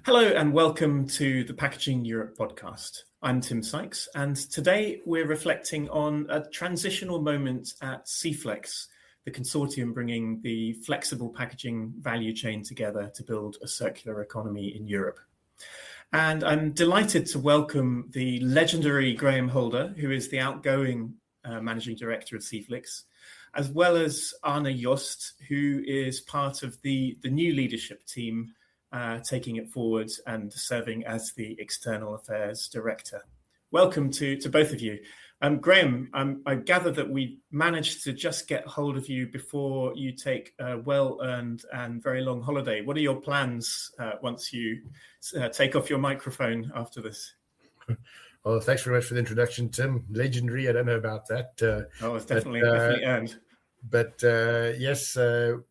Hello and welcome to the Packaging Europe podcast. I'm Tim Sykes, and today we're reflecting on a transitional moment at CEFLEX, the consortium bringing the flexible packaging value chain together to build a circular economy in Europe. And I'm delighted to welcome the legendary Graham Houlder, who is the outgoing managing director at CEFLEX, as well as Arne Jost, who is part of the new leadership team taking it forward and serving as the External Affairs Director. Welcome to both of you. Graham, I gather that we managed to just get hold of you before you take a well-earned and very long holiday. What are your plans once you take off your microphone after this? Well, thanks very much for the introduction, Tim. Legendary, I don't know about that. It's definitely earned. But yes,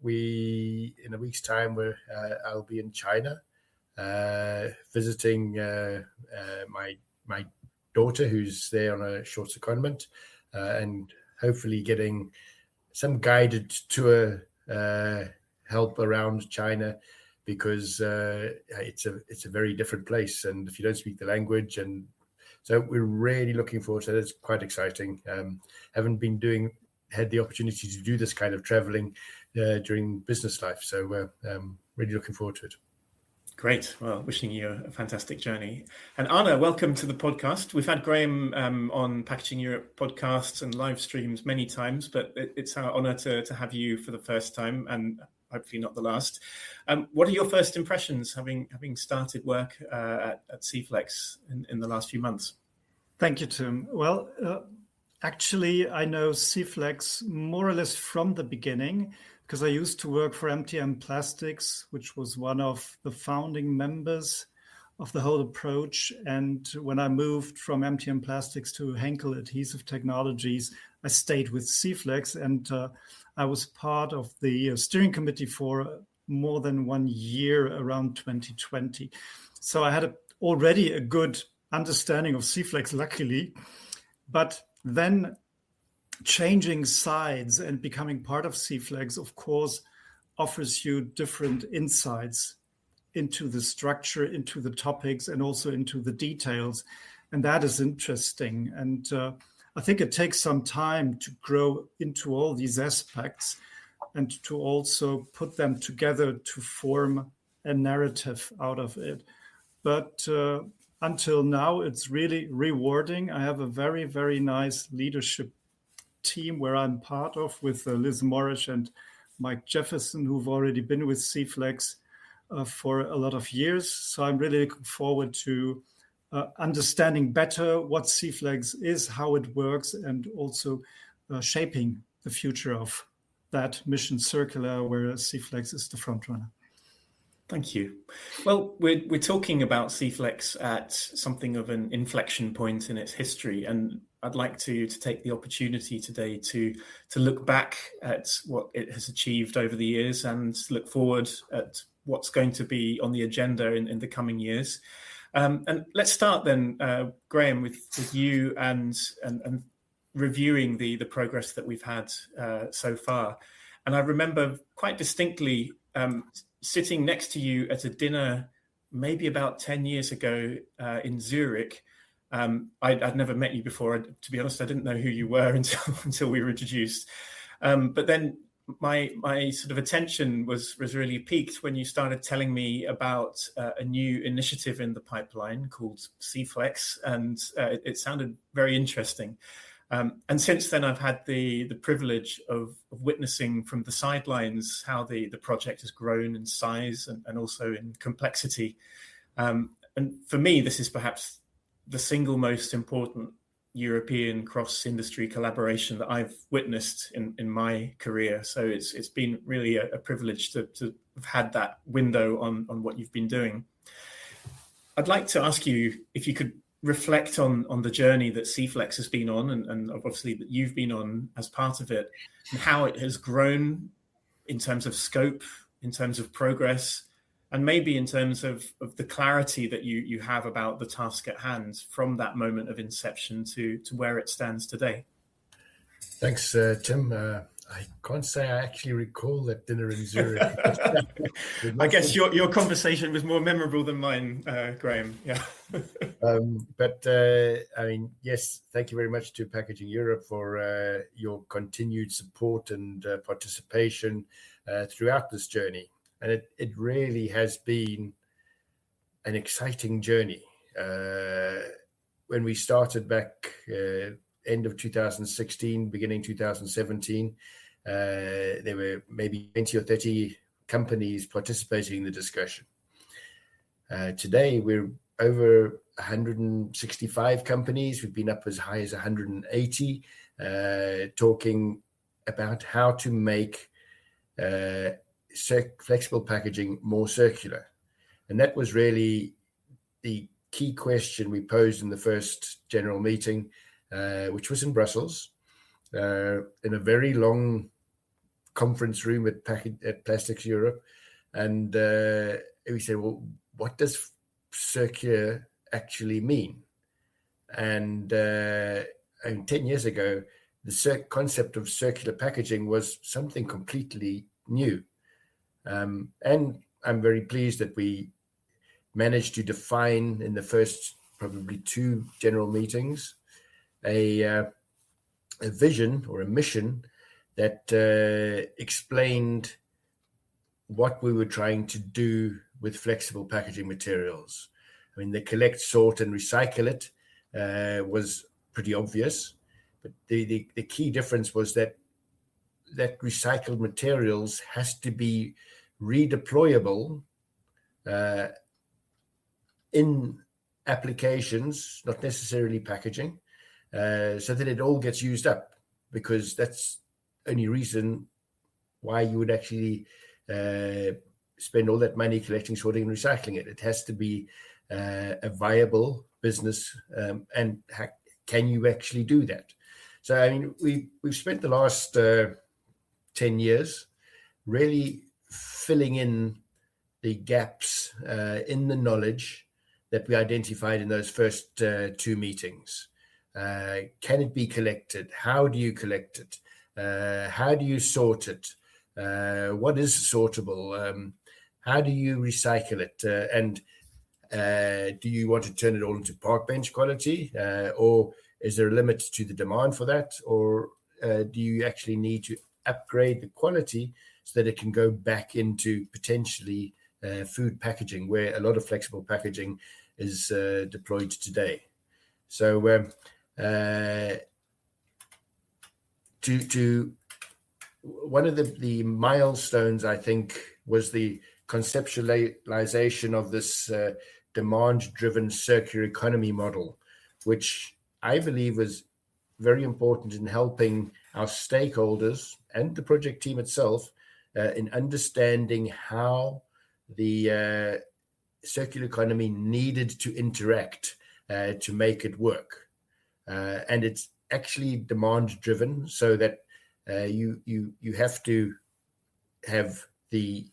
we in a week's time I'll be in China visiting my daughter, who's there on a short secondment, and hopefully getting some guided tour help around China, because it's a very different place, and if you don't speak the language, and so we're really looking forward to it. It's quite exciting. Haven't had the opportunity to do this kind of traveling during business life. So we're really looking forward to it. Great. Well, wishing you a fantastic journey. And Arne, welcome to the podcast. We've had Graham on Packaging Europe podcasts and live streams many times, but it's our honor to have you for the first time, and hopefully not the last. What are your first impressions having started work at CEFLEX in the last few months? Thank you, Tim. Well, actually, I know CEFLEX more or less from the beginning, because I used to work for MTM Plastics, which was one of the founding members of the whole approach. And when I moved from MTM Plastics to Henkel Adhesive Technologies, I stayed with CEFLEX, and I was part of the steering committee for more than 1 year around 2020. So I had already a good understanding of CEFLEX, luckily. But then changing sides and becoming part of CEFLEX, of course, offers you different insights into the structure, into the topics, and also into the details. And that is interesting. And I think it takes some time to grow into all these aspects and to also put them together to form a narrative out of it. But until now, it's really rewarding. I have a very, very nice leadership team where I'm part of, with Liz Morris and Mike Jefferson, who've already been with CEFLEX for a lot of years. So I'm really looking forward to understanding better what CEFLEX is, how it works, and also shaping the future of that mission circular, where CEFLEX is the front runner. Thank you. Well, we're talking about CEFLEX at something of an inflection point in its history, and I'd like to take the opportunity today to look back at what it has achieved over the years and look forward at what's going to be on the agenda in the coming years. And let's start then, Graham, with you and reviewing the progress that we've had so far. And I remember quite distinctly sitting next to you at a dinner maybe about 10 years ago in Zurich. I'd never met you before. To be honest, I didn't know who you were until we were introduced. But then my sort of attention was really piqued when you started telling me about a new initiative in the pipeline called CEFLEX, and it sounded very interesting. And since then, I've had the privilege of witnessing from the sidelines how the project has grown in size and also in complexity. And for me, this is perhaps the single most important European cross-industry collaboration that I've witnessed in my career. So it's been really a privilege to have had that window on what you've been doing. I'd like to ask you if you could reflect on the journey that CEFLEX has been on, and obviously that you've been on as part of it, and how it has grown in terms of scope, in terms of progress, and maybe in terms of the clarity that you have about the task at hand from that moment of inception to where it stands today. Thanks, Tim. I can't say I actually recall that dinner in Zurich. I guess your conversation was more memorable than mine, Graham. Yeah. I mean, yes, thank you very much to Packaging Europe for your continued support and participation throughout this journey. And it really has been an exciting journey. When we started back end of 2016, beginning 2017, there were maybe 20 or 30 companies participating in the discussion. Today, we're over 165 companies. We've been up as high as 180, talking about how to make flexible packaging more circular. And that was really the key question we posed in the first general meeting, which was in Brussels, in a very long conference room at Plastics Europe. And we said, well, what does circular actually mean? And 10 years ago, the concept of circular packaging was something completely new. And I'm very pleased that we managed to define in the first probably 2 general meetings a vision or a mission that explained what we were trying to do with flexible packaging materials. I mean, the collect, sort, and recycle it was pretty obvious, but the key difference was that recycled materials has to be redeployable in applications, not necessarily packaging, so that it all gets used up, because that's the only reason why you would actually spend all that money collecting, sorting, and recycling it. It has to be a viable business, and can you actually do that? So, I mean, we've spent the last 10 years really filling in the gaps in the knowledge that we identified in those first 2 meetings. Can it be collected? How do you collect it? How do you sort it? What is sortable? How do you recycle it? And do you want to turn it all into park bench quality? Or is there a limit to the demand for that? Or do you actually need to upgrade the quality so that it can go back into potentially food packaging, where a lot of flexible packaging is deployed today? So one of the milestones, I think, was the conceptualization of this demand-driven circular economy model, which I believe was very important in helping our stakeholders and the project team itself in understanding how the circular economy needed to interact to make it work. And it's actually demand-driven, so that you have to have the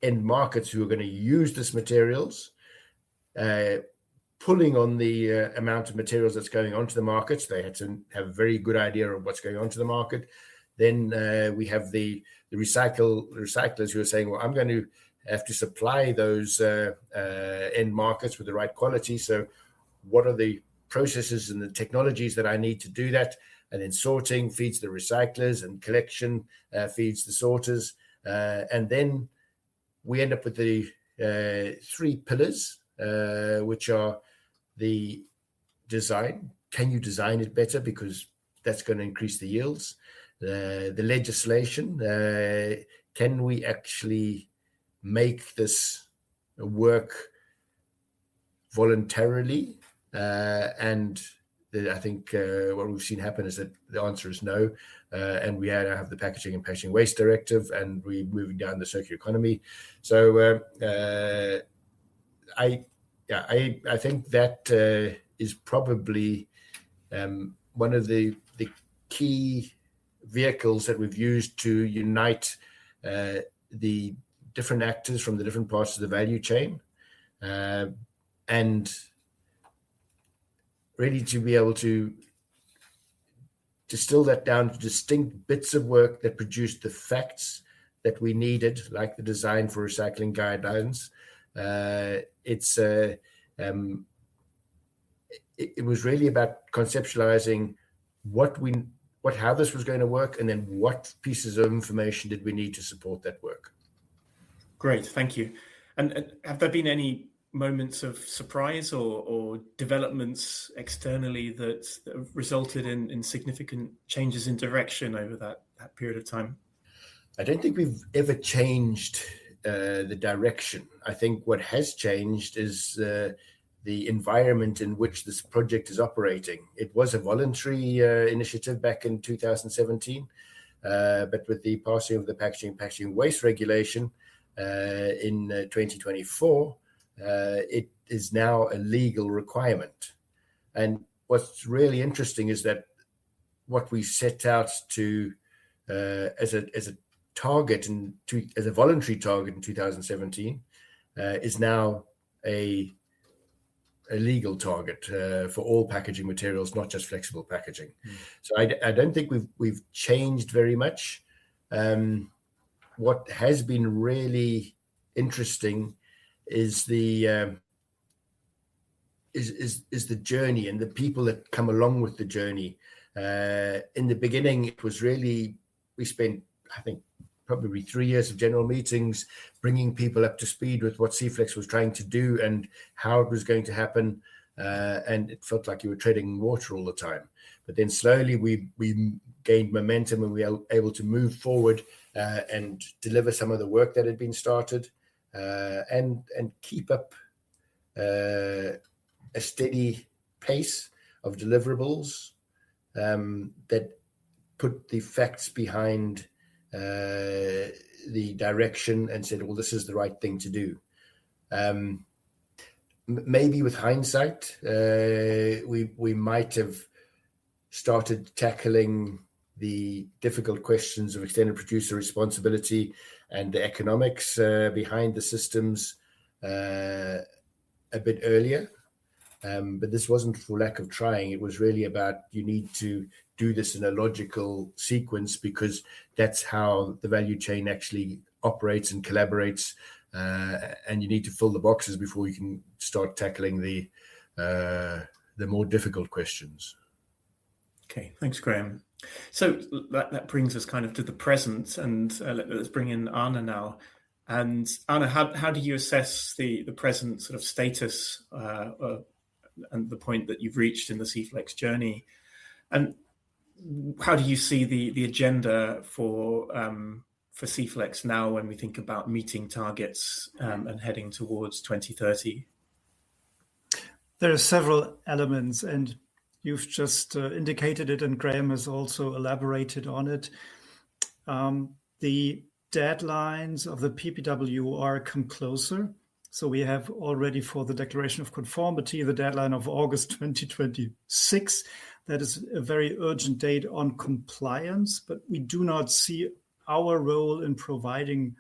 end markets who are going to use this materials pulling on the amount of materials that's going onto the markets. They had to have a very good idea of what's going onto the market. Then we have the recyclers who are saying, well, I'm going to have to supply those end markets with the right quality. So what are the processes and the technologies that I need to do that? And then sorting feeds the recyclers, and collection feeds the sorters. And then we end up with the 3 pillars, which are the design. Can you design it better? Because that's going to increase the yields. The legislation. Can we actually make this work voluntarily? And I think what we've seen happen is that the answer is no. And we now have the Packaging and Packaging Waste Directive, and we're moving down the circular economy. So I think that is probably one of the key vehicles that we've used to unite the different actors from the different parts of the value chain, and really to be able to distill that down to distinct bits of work that produced the facts that we needed, like the design for recycling guidelines. It was really about conceptualizing how this was going to work, and then what pieces of information did we need to support that work. Great, thank you. And have there been any moments of surprise or developments externally that have resulted in significant changes in direction over that period of time? I don't think we've ever changed the direction. I think what has changed is the environment in which this project is operating. It was a voluntary initiative back in 2017, but with the passing of the packaging waste regulation in 2024, it is now a legal requirement. And what's really interesting is that what we set out to as a target as a voluntary target in 2017 is now a legal target for all packaging materials, not just flexible packaging. So I don't think we've changed very much. What has been really interesting is the journey and the people that come along with the journey. In the beginning, it was really, we spent, I think, probably 3 years of general meetings, bringing people up to speed with what CEFLEX was trying to do and how it was going to happen. And it felt like you were treading water all the time. But then slowly we gained momentum, and we were able to move forward and deliver some of the work that had been started, and keep up a steady pace of deliverables that put the facts behind the direction and said, well, this is the right thing to do. Maybe with hindsight, we might have started tackling the difficult questions of extended producer responsibility and the economics behind the systems a bit earlier. But this wasn't for lack of trying. It was really about, you need to do this in a logical sequence, because that's how the value chain actually operates and collaborates. And you need to fill the boxes before you can start tackling the more difficult questions. Okay, thanks, Graham. So that brings us kind of to the present, and let's bring in Arne now. And Arne, how do you assess the present sort of status and the point that you've reached in the CEFLEX journey? And how do you see the agenda for CEFLEX now when we think about meeting targets and heading towards 2030? There are several elements, and you've just indicated it, and Graham has also elaborated on it. The deadlines of the PPWR come closer. So we have already, for the Declaration of Conformity, the deadline of August 2026. That is a very urgent date on compliance, but we do not see our role in providing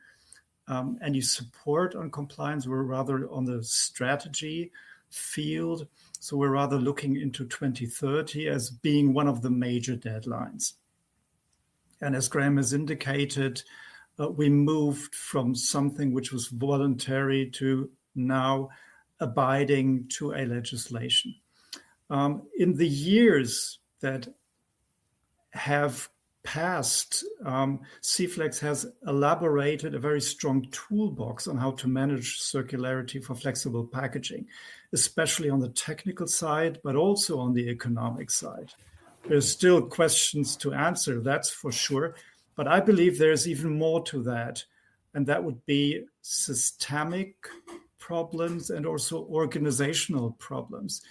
any support on compliance. We're rather on the strategy field. So we're rather looking into 2030 as being one of the major deadlines. And as Graham has indicated, we moved from something which was voluntary to now abiding to a legislation. In the years that have passed, CEFLEX has elaborated a very strong toolbox on how to manage circularity for flexible packaging, especially on the technical side, but also on the economic side. There's still questions to answer, that's for sure. But I believe there's even more to that, and that would be systemic problems and also organizational problems.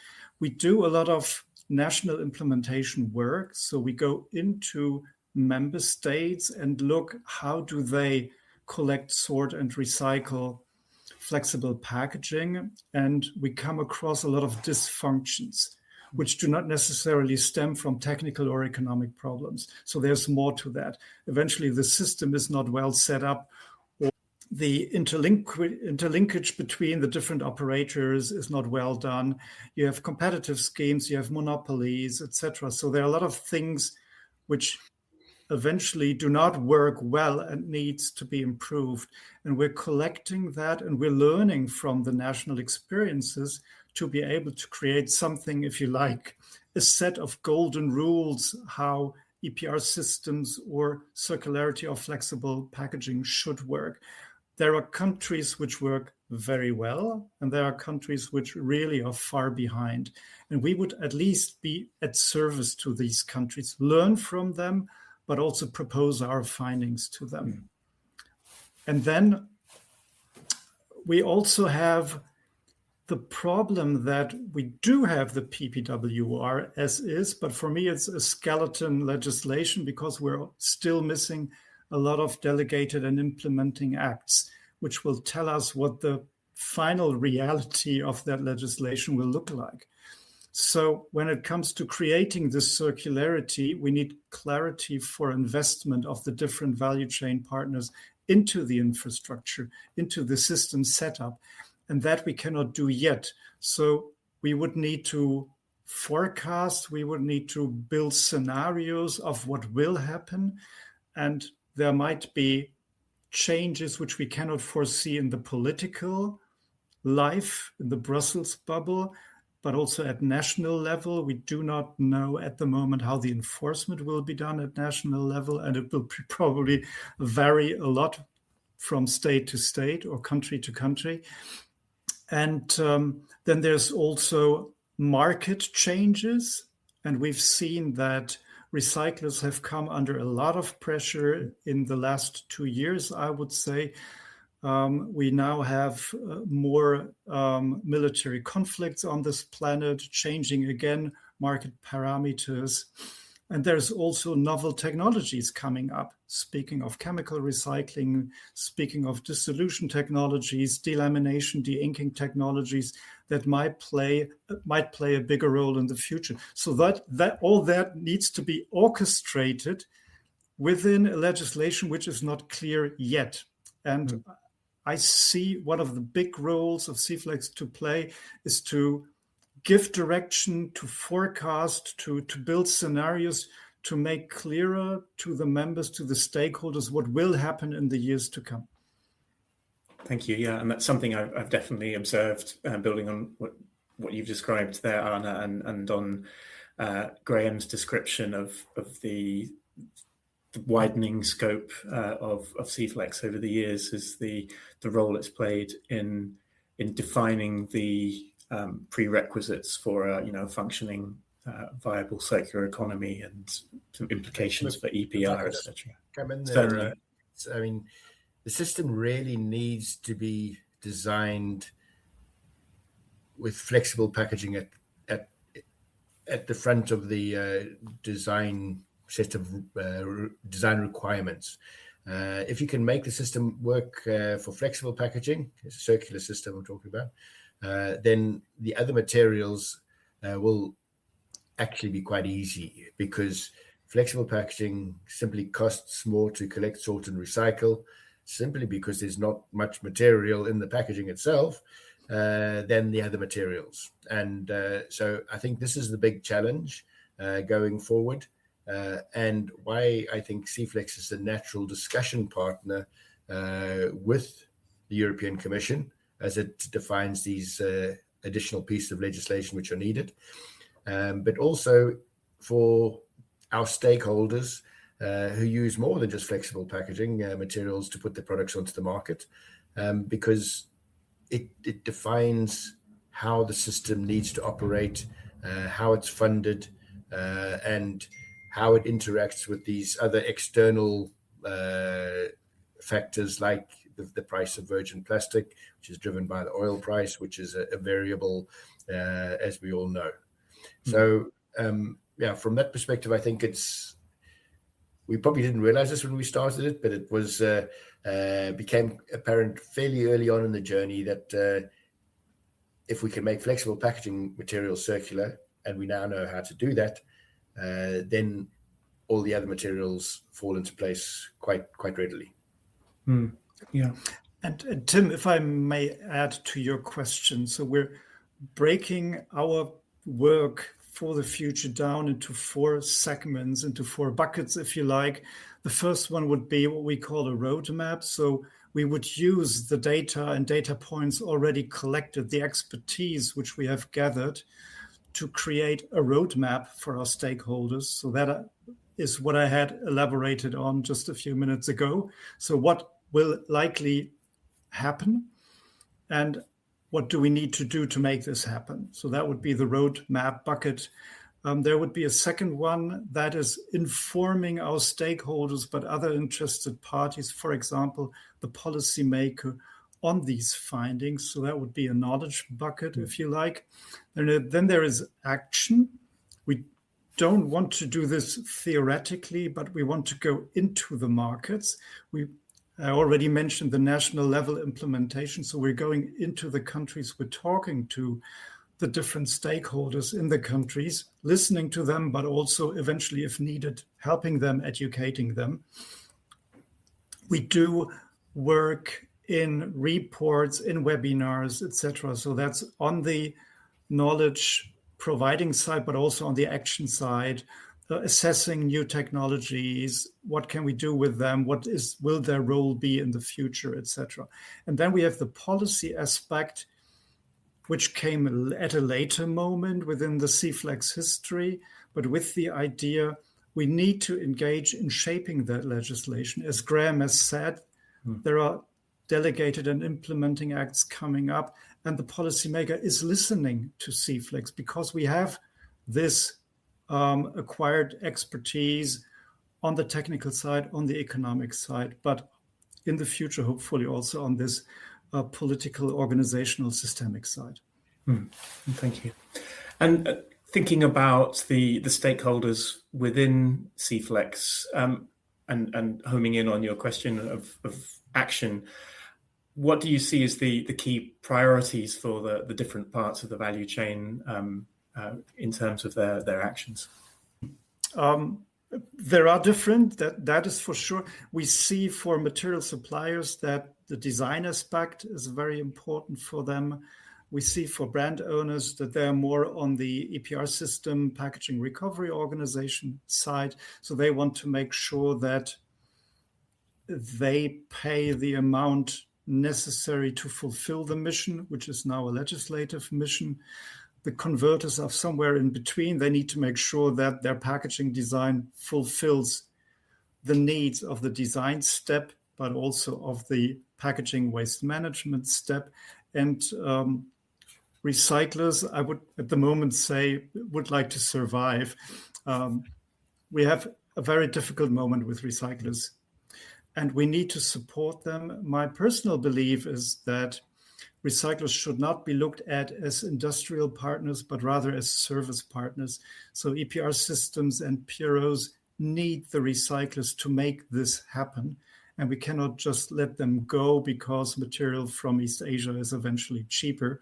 We do a lot of national implementation work, so we go into member states and look how do they collect, sort, and recycle flexible packaging, and we come across a lot of dysfunctions, which do not necessarily stem from technical or economic problems. So there's more to that. Eventually, the system is not well set up, or the interlinkage between the different operators is not well done. You have competitive schemes, you have monopolies, etc. So there are a lot of things which eventually do not work well and needs to be improved. And we're collecting that and we're learning from the national experiences to be able to create something, if you like, a set of golden rules, how EPR systems or circularity or flexible packaging should work. There are countries which work very well, and there are countries which really are far behind. And we would at least be at service to these countries, learn from them, but also propose our findings to them. And then we also have the problem that we do have the PPWR as is, but for me it's a skeleton legislation because we're still missing a lot of delegated and implementing acts, which will tell us what the final reality of that legislation will look like. So when it comes to creating this circularity, we need clarity for investment of the different value chain partners into the infrastructure, into the system setup, and that we cannot do yet. So we would need to forecast, we would need to build scenarios of what will happen, and there might be changes which we cannot foresee in the political life, in the Brussels bubble, but also at national level. We do not know at the moment how the enforcement will be done at national level, and it will probably vary a lot from state to state or country to country. And then there's also market changes, and we've seen that recyclers have come under a lot of pressure in the last 2 years, I would say. We now have more military conflicts on this planet, changing again market parameters. And there's also novel technologies coming up. Speaking of chemical recycling, speaking of dissolution technologies, delamination, de-inking technologies that might play a bigger role in the future. So that all that needs to be orchestrated within a legislation which is not clear yet. And I see one of the big roles of CEFLEX to play is to give direction, to forecast, to build scenarios, to make clearer to the members, to the stakeholders, what will happen in the years to come. Thank you. Yeah, and that's something I've definitely observed, building on what you've described there, Arne, and on Graham's description of the widening scope of CEFLEX over the years, is the role it's played in defining the prerequisites for a functioning, viable circular economy and some implications for EPR, etc. Come in there. I mean, the system really needs to be designed with flexible packaging at the front of the design set of design requirements. If you can make the system work for flexible packaging, it's a circular system I'm talking about, then the other materials will actually be quite easy, because flexible packaging simply costs more to collect, sort, and recycle, simply because there's not much material in the packaging itself than the other materials. And so I think this is the big challenge going forward, and why I think CEFLEX is a natural discussion partner with the European Commission as it defines these additional pieces of legislation which are needed, but also for our stakeholders who use more than just flexible packaging materials to put their products onto the market, because it defines how the system needs to operate, how it's funded, and how it interacts with these other external factors like the price of virgin plastic, which is driven by the oil price, which is a variable, as we all know. So, from that perspective, I think we probably didn't realize this when we started it, but it was became apparent fairly early on in the journey that if we can make flexible packaging materials circular, and we now know how to do that, then all the other materials fall into place quite readily. Yeah. And Tim, if I may add to your question, so we're breaking our work for the future down into 4 segments, into 4 buckets, if you like. The first one would be what we call a roadmap. So we would use the data and data points already collected, the expertise which we have gathered, to create a roadmap for our stakeholders. So that is what I had elaborated on just a few minutes ago. So what will likely happen, and what do we need to do to make this happen? So that would be the roadmap bucket. There would be a second one that is informing our stakeholders, but other interested parties, for example, the policymaker, on these findings. So that would be a knowledge bucket, if you like. And then there is action. We don't want to do this theoretically, but we want to go into the markets. I already mentioned the national level implementation. So we're going into the countries, we're talking to the different stakeholders in the countries, listening to them, but also eventually, if needed, helping them, educating them. We do work in reports, in webinars, etc. So that's on the knowledge providing side, but also on the action side, assessing new technologies, what can we do with them, will their role be in the future, etc. And then we have the policy aspect, which came at a later moment within the CEFLEX history, but with the idea we need to engage in shaping that legislation. As Graham has said, there are delegated and implementing acts coming up, and the policymaker is listening to CEFLEX because we have this acquired expertise on the technical side, on the economic side, but in the future, hopefully also on this political, organizational, systemic side. Thank you. And thinking about the stakeholders within CEFLEX, and homing in on your question of action, what do you see as the key priorities for the different parts of the value chain in terms of their actions? There are different, that is for sure. We see for material suppliers that the design aspect is very important for them. We see for brand owners that they're more on the EPR system, packaging recovery organization side. So they want to make sure that they pay the amount necessary to fulfill the mission, which is now a legislative mission. The converters are somewhere in between. They need to make sure that their packaging design fulfills the needs of the design step, but also of the packaging waste management step. And recyclers, I would at the moment say, would like to survive. We have a very difficult moment with recyclers, and we need to support them. My personal belief is that recyclers should not be looked at as industrial partners, but rather as service partners. So EPR systems and PROs need the recyclers to make this happen. And we cannot just let them go because material from East Asia is eventually cheaper.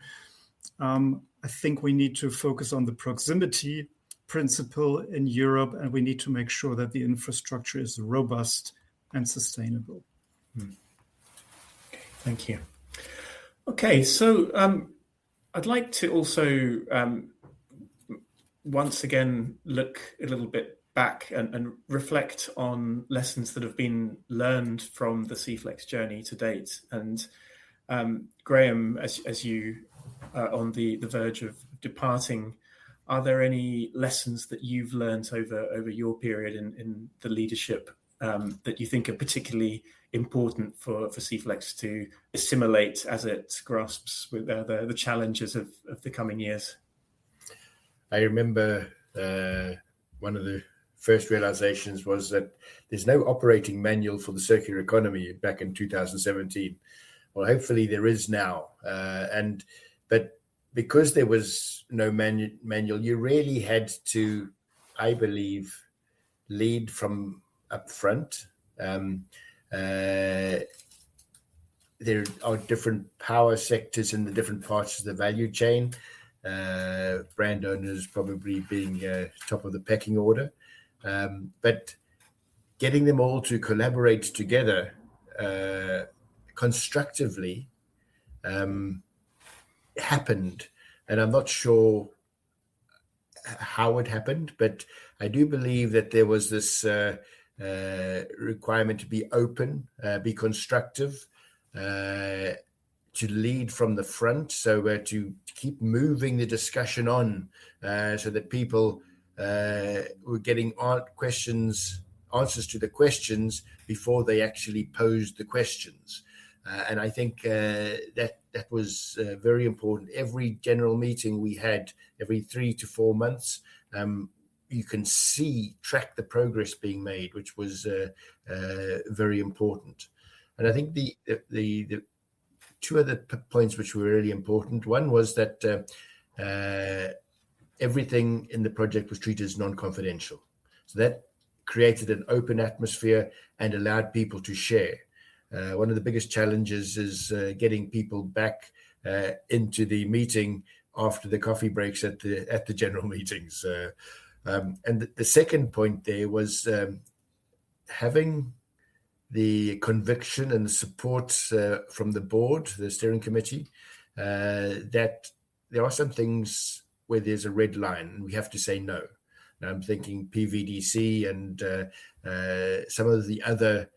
I think we need to focus on the proximity principle in Europe, and we need to make sure that the infrastructure is robust and sustainable. Okay, thank you. Okay, so I'd like to also once again look a little bit back and reflect on lessons that have been learned from the CEFLEX journey to date. And Graham, as you are on the verge of departing, are there any lessons that you've learned over your period in the leadership that you think are particularly important for CEFLEX to assimilate as it grasps with the challenges of the coming years? I remember one of the first realizations was that there's no operating manual for the circular economy back in 2017. Well, hopefully there is now. But because there was no manual, you really had to, I believe, lead from up front. There are different power sectors in the different parts of the value chain. Brand owners probably being top of the pecking order. But getting them all to collaborate together constructively happened. And I'm not sure how it happened, but I do believe that there was this requirement to be open, be constructive, to lead from the front, so to keep moving the discussion on, so that people were getting answers to the questions before they actually posed the questions. And I think that was very important. Every general meeting we had every 3 to 4 months, you can track the progress being made, which was very important. And I think the two other points which were really important. One was that everything in the project was treated as non-confidential. So that created an open atmosphere and allowed people to share. One of the biggest challenges is getting people back into the meeting after the coffee breaks at the general meetings. And the second point there was having the conviction and the support from the board, the steering committee, that there are some things where there's a red line and we have to say no. Now I'm thinking PVDC and some of the other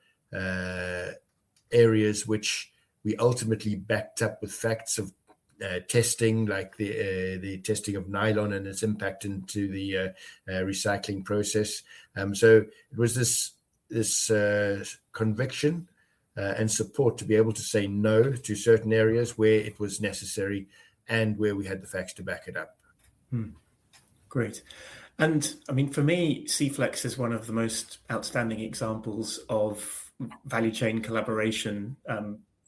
areas which we ultimately backed up with facts of testing, like the testing of nylon and its impact into the recycling process. So it was this conviction and support to be able to say no to certain areas where it was necessary and where we had the facts to back it up. Great. And I mean, for me, CEFLEX is one of the most outstanding examples of value chain collaboration,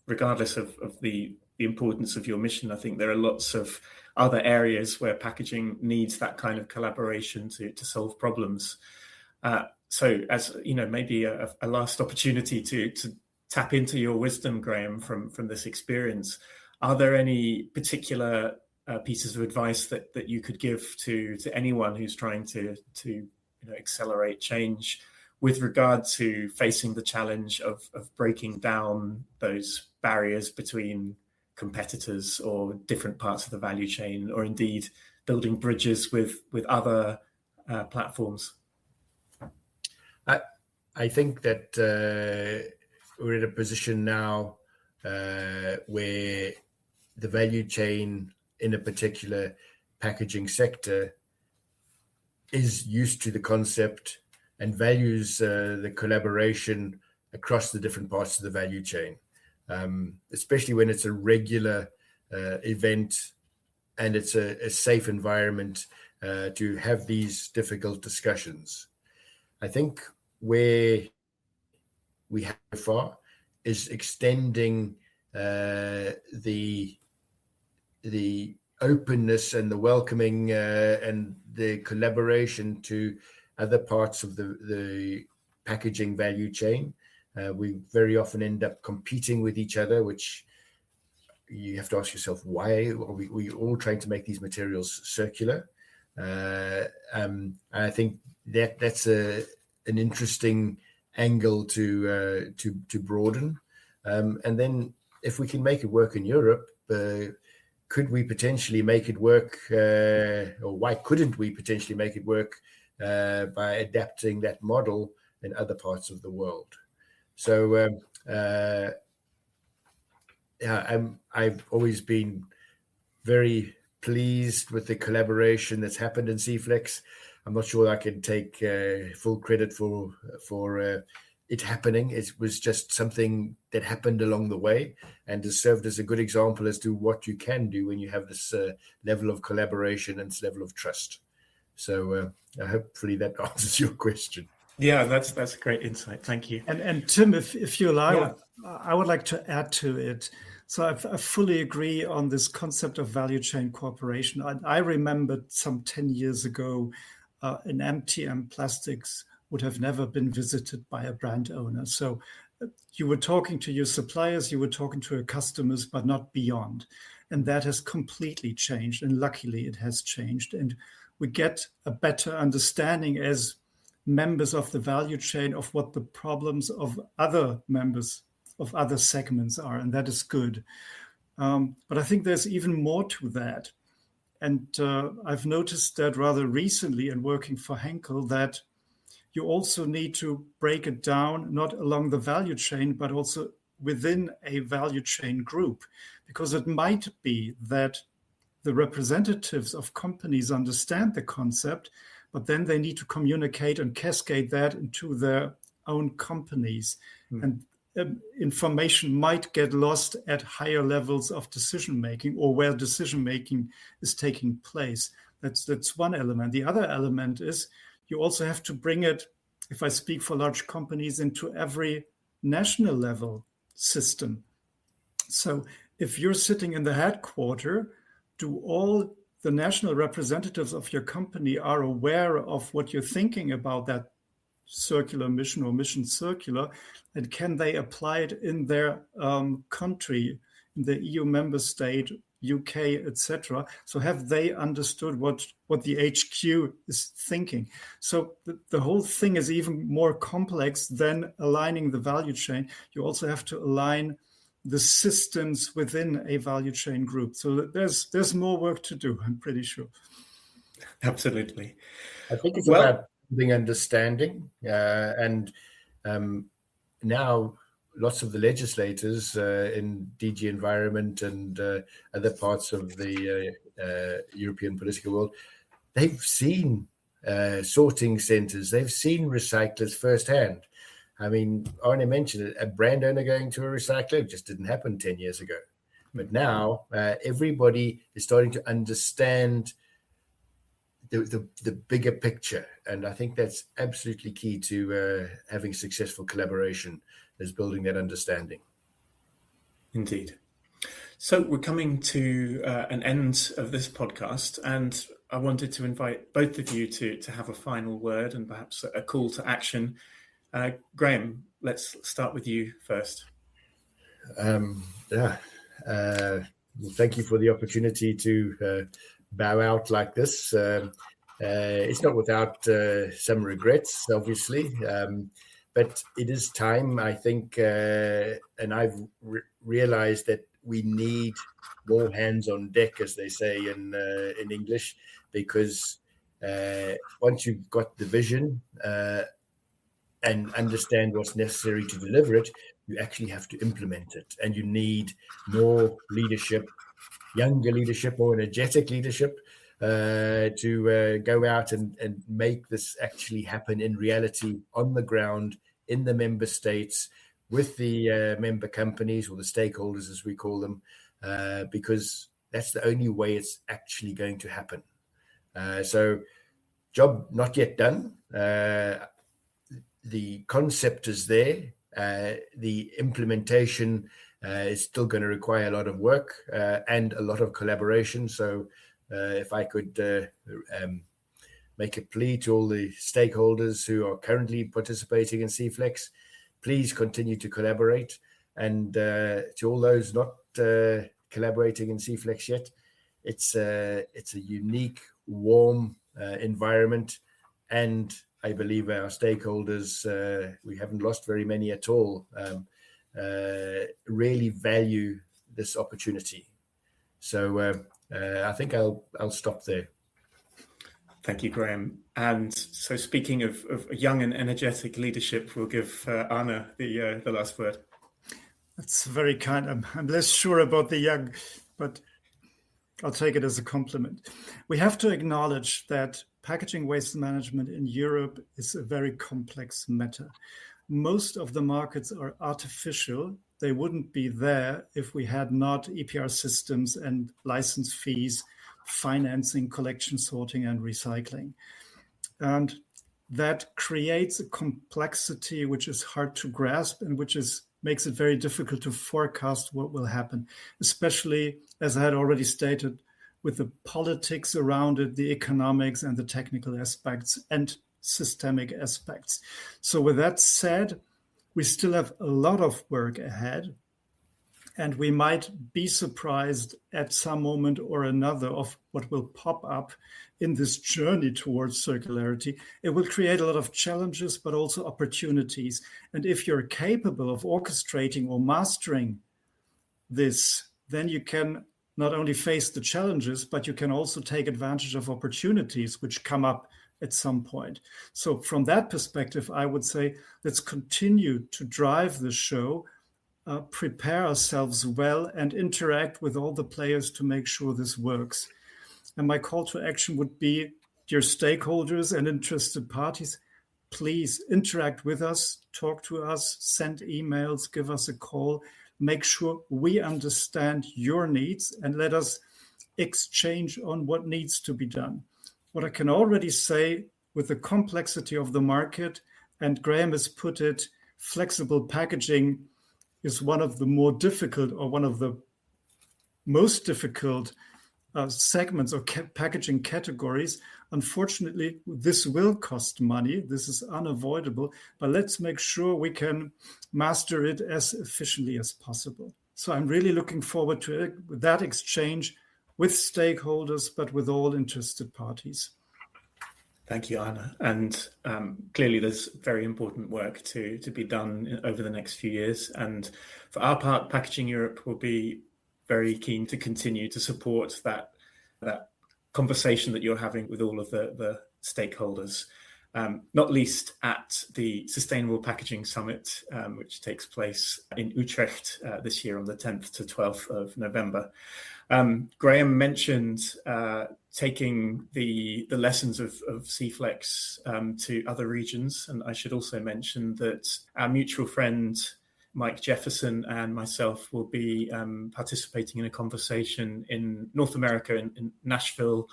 regardless of the importance of your mission. I think there are lots of other areas where packaging needs that kind of collaboration to solve problems. So as you know, maybe a last opportunity to tap into your wisdom, Graham, from this experience. Are there any particular pieces of advice that you could give to anyone who's trying to accelerate change with regard to facing the challenge of breaking down those barriers between competitors or different parts of the value chain, or indeed building bridges with other platforms? I think that we're in a position now where the value chain in a particular packaging sector is used to the concept and values the collaboration across the different parts of the value chain, especially when it's a regular event and it's a safe environment to have these difficult discussions. I think where we have so far is extending the openness and the welcoming and the collaboration to other parts of the packaging value chain. We very often end up competing with each other, which you have to ask yourself, why are we all trying to make these materials circular? I think that's an interesting angle to broaden. And then if we can make it work in Europe, could we potentially make it work, or why couldn't we potentially make it work by adapting that model in other parts of the world? So I've always been very pleased with the collaboration that's happened in CEFLEX. I'm not sure I can take full credit for it happening. It was just something that happened along the way and has served as a good example as to what you can do when you have this level of collaboration and this level of trust. So hopefully that answers your question. Yeah, that's a great insight. Thank you. And Tim, if you allow, I would like to add to it. So I fully agree on this concept of value chain cooperation. I remember some 10 years ago, an MTM Plastics would have never been visited by a brand owner. So you were talking to your suppliers, you were talking to your customers, but not beyond. And that has completely changed. And luckily it has changed. And we get a better understanding as members of the value chain of what the problems of other members of other segments are. And that is good. But I think there's even more to that. And I've noticed that rather recently in working for Henkel, that you also need to break it down, not along the value chain, but also within a value chain group, because it might be that the representatives of companies understand the concept, but then they need to communicate and cascade that into their own companies. And information might get lost at higher levels of decision-making, or where decision-making is taking place. That's one element. The other element is you also have to bring it, if I speak for large companies, into every national level system. So if you're sitting in the headquarters, do all the national representatives of your company are aware of what you're thinking about that circular mission or mission circular, and can they apply it in their country, in the EU member state, UK, etc.? So have they understood what the HQ is thinking? So the whole thing is even more complex than aligning the value chain. You also have to align the systems within a value chain group. So there's more work to do, I'm pretty sure. Absolutely. I think it's about building understanding, and now lots of the legislators in DG Environment and other parts of the European political world, they've seen sorting centres, they've seen recyclers firsthand. I mean, Arne mentioned it, a brand owner going to a recycler, it just didn't happen 10 years ago. But now everybody is starting to understand the bigger picture. And I think that's absolutely key to having successful collaboration, is building that understanding. Indeed. So we're coming to an end of this podcast, and I wanted to invite both of you to have a final word and perhaps a call to action. Graham, let's start with you first. Well, thank you for the opportunity to bow out like this. It's not without some regrets, obviously, but it is time, I think, and I've realized that we need more hands on deck, as they say in English, because once you've got the vision and understand what's necessary to deliver it, you actually have to implement it. And you need more leadership, younger leadership, more energetic leadership to go out and make this actually happen in reality, on the ground, in the member states, with the member companies, or the stakeholders, as we call them, because that's the only way it's actually going to happen. So job not yet done. The concept is there. The implementation is still going to require a lot of work and a lot of collaboration. So if I could make a plea to all the stakeholders who are currently participating in CEFLEX, please continue to collaborate. And to all those not collaborating in CEFLEX yet, it's a unique, warm environment, and I believe our stakeholders, we haven't lost very many at all, really value this opportunity. So I think I'll stop there. Thank you, Graham. And so, speaking of young and energetic leadership, we'll give Arne the last word. That's very kind. I'm less sure about the young, but I'll take it as a compliment. We have to acknowledge that packaging waste management in Europe is a very complex matter. Most of the markets are artificial. They wouldn't be there if we had not EPR systems and license fees, financing, collection, sorting, and recycling. And that creates a complexity which is hard to grasp and which makes it very difficult to forecast what will happen, especially, as I had already stated, with the politics around it, the economics and the technical aspects and systemic aspects. So with that said, we still have a lot of work ahead, and we might be surprised at some moment or another of what will pop up in this journey towards circularity. It will create a lot of challenges, but also opportunities. And if you're capable of orchestrating or mastering this, then you can not only face the challenges, but you can also take advantage of opportunities which come up at some point. So from that perspective, I would say, let's continue to drive the show, prepare ourselves well, and interact with all the players to make sure this works. And my call to action would be, dear stakeholders and interested parties, please interact with us, talk to us, send emails, give us a call, make sure we understand your needs, and let us exchange on what needs to be done. What I can already say, with the complexity of the market, and Graham has put it, flexible packaging is one of the more difficult, or one of the most difficult segments or packaging categories. Unfortunately, this will cost money. This is unavoidable, but let's make sure we can master it as efficiently as possible. So I'm really looking forward to that exchange with stakeholders, but with all interested parties. Thank you, Arne. And clearly there's very important work to be done over the next few years. And for our part, Packaging Europe will be very keen to continue to support that conversation that you're having with all of the stakeholders, not least at the Sustainable Packaging Summit, which takes place in Utrecht this year on the 10th to 12th of November. Graham mentioned taking the lessons of CEFLEX to other regions. And I should also mention that our mutual friend, Mike Jefferson, and myself will be participating in a conversation in North America, in Nashville,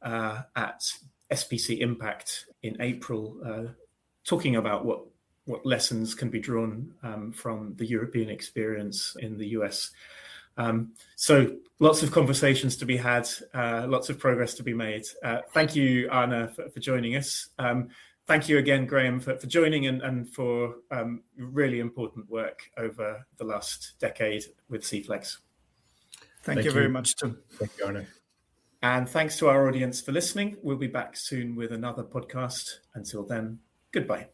at SPC Impact in April, talking about what lessons can be drawn from the European experience in the US. So lots of conversations to be had, lots of progress to be made. Thank you, Arne, for joining us. Thank you again, Graham, for joining and for really important work over the last decade with CEFLEX. Thank you very much, Tim. Thank you, Arne. And thanks to our audience for listening. We'll be back soon with another podcast. Until then, goodbye.